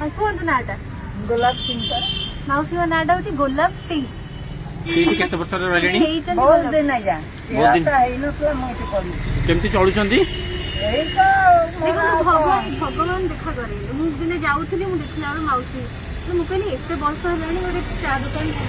कहतु नाटा गुलाब सिंह सर मौसी नाटा हूँ गोलाप सिंह केते वर्ष रहलेनी बहुत दिन आजा बहुत दिन। केमती चलुचंदी भगवान देखा करे मुझे दिने जाऊली मुझे देखला बेले मौसी मुझे कहली एत बर्ष है गोटे चा दुकान कर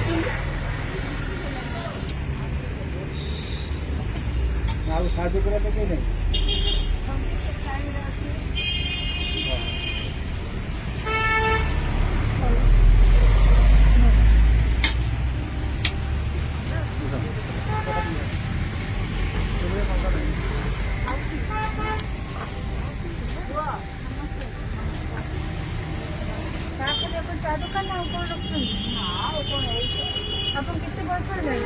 चा दुकान आप कौन रखते आप कितने वर्ष है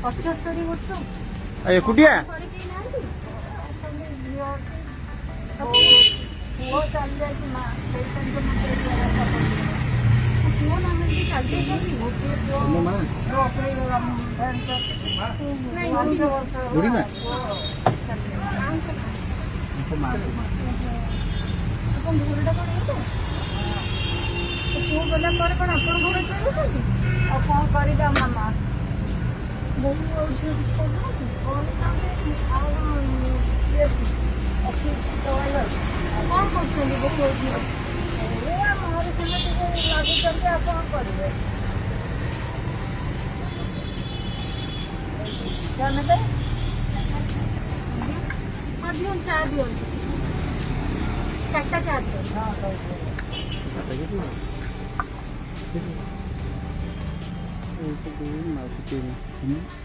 75 वर्ष एकुटिया पुओ चल जाए पुओ गला पर कौन आप घर चलुଛନ୍ତି ଆଉ କଣ କରିବା ମାମା ବୋହୂ ଆଉ ଝିଅ କିଛି କରୁନାହାନ୍ତି କଣ କରୁଛନ୍ତି ବୋହୂ ଆଉ ଝିଅ ଆମ ଘରେ ସେମାନେ ଲାଗୁଛନ୍ତି ଆଉ କଣ କରିବେ ଜାଣେ ଦିଅନ୍ତୁ ଚା ଦିଅନ୍ତୁ 4ଟା ଚା ଦିଅନ୍ତୁ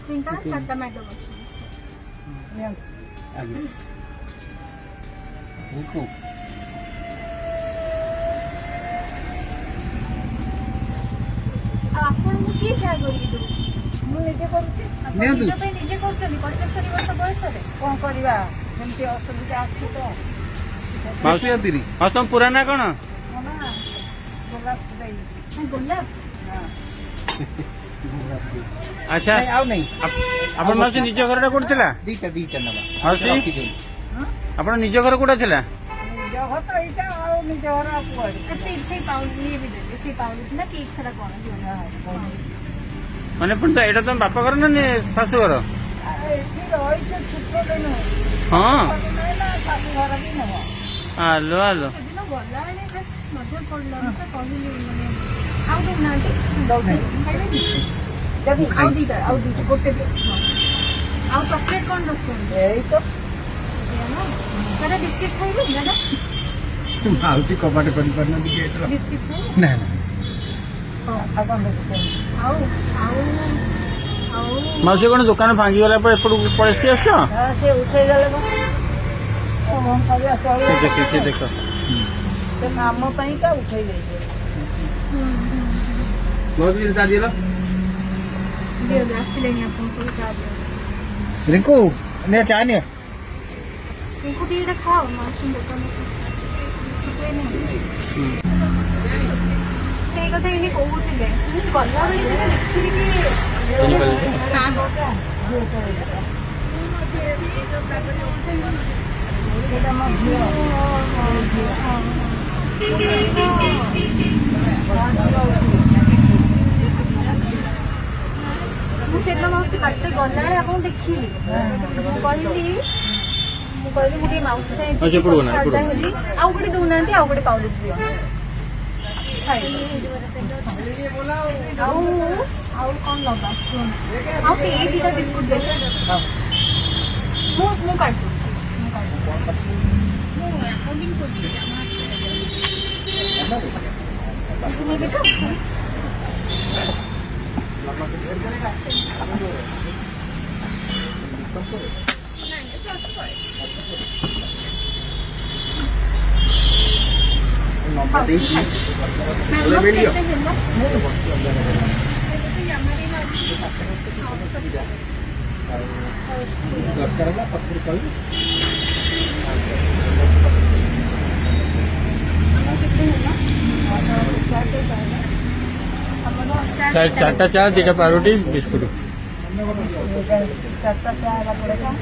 ତିନିଟା 4ଟା ମ୍ୟାଡମ୍ ଅଛି ଆପଣଙ୍କୁ କିଏ ଚା କରିକି ଦେବୁ ମୁଁ ନିଜେ କରୁଛି ନିଜ ପାଇଁ ନିଜେ କରୁଛନ୍ତି 75 ବର୍ଷ ବୟସରେ କଣ କରିବା ସେମିତି ଅସୁବିଧା ଅଛି ତ ତମ ପୁରା ନା କଣ ଗୋଲାପ ଗୋଲାପ अच्छा ଆପଣ ମାଉସୀ ନିଜ ଘରଟା କୋଉଠି ଥିଲା ମାଉସୀ ଆପଣ ନିଜ ଘର କୋଉଟା ଥିଲା ନିଜ ଘର ତ ଏଇଟା ଆଉ ନିଜ ଘର ଆଉ କୁଆଡେ ସେଇ ପାଉନି ଇଏ ବି ଦେଲେ ସେଇ ପାଉନି ନା କେକ୍ ସେଟା କଣ ମାନେ ପୁଣି ଏଇଟା ତମ ବାପା ଘର ନା ଶାଶୁ ଘର ଏଠି ରହିଛ ଛୋଟ ଦିନ ହଁ ଶାଶୁ ଘର ବି ନୁହଁ ଆଲୋ ଆଲୋ ସେଦିନ ଗଲାବେଳେ ମଜା ପଡିଲା ତ କହିଲି ମାନେ ଆଉ ଦଉନାହାନ୍ତି ଆଉ ଦିଟା ଗୋଟେ ଆଉ ଚକଲେଟ କଣ ରଖୁଛନ୍ତି ଏଇ ତ ସେଟା ବିସ୍କିଟ୍ ଖାଇବେ ଦାଦା ମାଉସୀ କବାଟ କରିପାରୁନାହାନ୍ତି ବିସ୍କିଟ୍ ଖାଇବେ ନା ନା ଆଉ କଣ ରଖୁଛନ୍ତି ଆଉ ଆଉ ଆଉ ମାଉସୀ କଣ ଦୋକାନ ଭାଙ୍ଗିଗଲା ପରେ ଏପଟକୁ ପଳେଇ ଆସିଛ ସେ ଉଠେଇଦେଲେ କଣ କରିବା ଚଳିବ ଦେଖ ଦେଖ ସେ କାମ ପାଇଁକା ଉଠେଇ ଦେଇছে ମାଉସୀ ଚା ଦିଅ ଆସିଲେଣି ଆପଣଙ୍କର ଚା ରିଙ୍କୁ ନିଅ ଚା ନିଅ ରିଙ୍କୁ ଟିକେ ଖାଅ ମାଉସୀ ଦୋକାନ ସେଇ କଥା ଏଇନେ କହୁଥିଲେ ଗଲାବେଳେ ଦେଖିଲି ସେଇଟା ମୋ ଝିଅ ମୁଁ ସେଦିନ ମାଉସୀ କାଟେ ଗଲାବେଳେ ଆପଣଙ୍କୁ ଦେଖିଲି ମୁଁ କହିଲି ମୁଁ ଟିକେ ମାଉସୀ ହେଲି ଆଉ ଗୋଟେ ଦଉନାହାନ୍ତି ଆଉ ଗୋଟେ ପାଉଡର ଦିଅ ଆଉ କଣ ଲଗା ଆଉ ସେ ଏଇ ଦିଟା ବିସ୍କୁଟ ଦେଲେ ମୁଁ କାଟୁଛି ନେବେ ତ चारटा चा दीटा पाउरुटी बिस्कुट चारटा चା ହେଲା ପରେ କଣ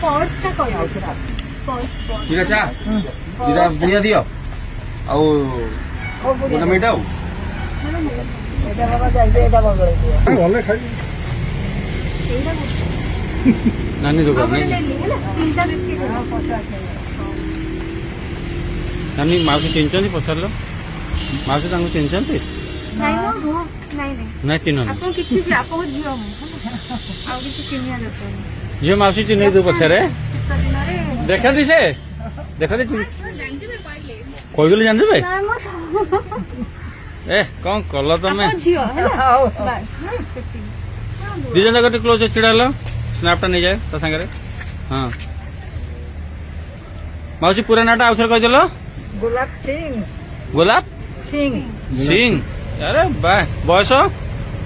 पर्स टा कह पर्स दिटा चा दिटा बुनिया दियो ଆଉ ଗୋଟେ ମିଠା ଆଉ ଭଲ ଖାଇ ନାନୀ ଦୋକାନ ନାଇଁ ତିନିଟା ବିସ୍କିଟ୍ ନାନୀ ମାଉସୀ ଚିହ୍ନିଛନ୍ତି ପଚାରିଲ ମାଉସୀ ତାଙ୍କୁ ଚିହ୍ନିଛନ୍ତି ନାଇଁ ମ ରୁହ ନାଇଁ ନାଇଁ ନାଇଁ ଚିହ୍ନ ଆପଣ କିଛି ଆପଣଙ୍କ ଝିଅ ମୁଁ ଆଉ କିଛି ଚିହ୍ନିବା ଦରକାର ନାହିଁ। ଝିଅ ମାଉସୀ ଚିହ୍ନେଇ ଦଉ ପଛରେ ଶୀତ ଦିନରେ ଦେଖନ୍ତି ସେ ଦେଖନ୍ତି କହିଗଲେ ଜାଣିଦେବେ ନାଇଁ ମ ଏ କଣ କଲ ତମେ ଆପଣ ଝିଅ ହେଲା ବାସ୍ ସେତିକି। ଦି ଜଣ ଯାକ ଟିକେ କ୍ଲୋଜ ଛିଡା ହେଲ ସ୍ନାପ ଟା ନେଇଯାଏ ତା ସାଙ୍ଗରେ ହଁ ମାଉସୀ ପୁରା ନାଁଟା ଆଉଥରେ କହିଦେଲ ଗୋଲାପ ସିଂ ଗୋଲାପ ସିଂ ସିଂ ଆରେ ବା ବୟସ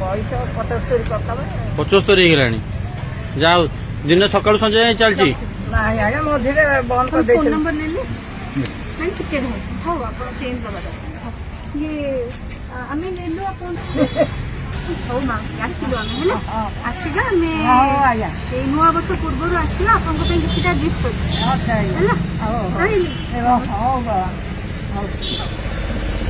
ବୟସ 75 ପାଖାପାଖି। 75 ହେଇଗଲାଣି ଯାହା ହଉ ଦିନ ସକାଳୁ ସଞ୍ଜ ଯାଏଁ ଚାଲିଛି ନାଇଁ ଆଜ୍ଞା ମଝିରେ ବନ୍ଦ ଫୋନ କରିଦେଇଥିଲି। ନମ୍ବର ନେଲି ନାଇଁ ଟିକେ ରୁହନ୍ତୁ ହଉ ଆପଣ ଚେଞ୍ଜ ଦେବା ଦରକାର ଇଏ ଆମେ ନେଲୁ ଆପଣ ହଉ ମା ଆସିଲୁ ଆମେ ହେଲା ଆସିଲା ଆମେ ହଉ ଆଜ୍ଞା ଏଇ ନୂଆ ବର୍ଷ ପୂର୍ବରୁ ଆସିଲା ଆପଣଙ୍କ ପାଇଁ କିଛିଟା ଗିଫ୍ଟ ଅଛି ଆଚ୍ଛା ଆଜ୍ଞା ହେଲା ହଉ ରହିଲି ହଉ ହଉ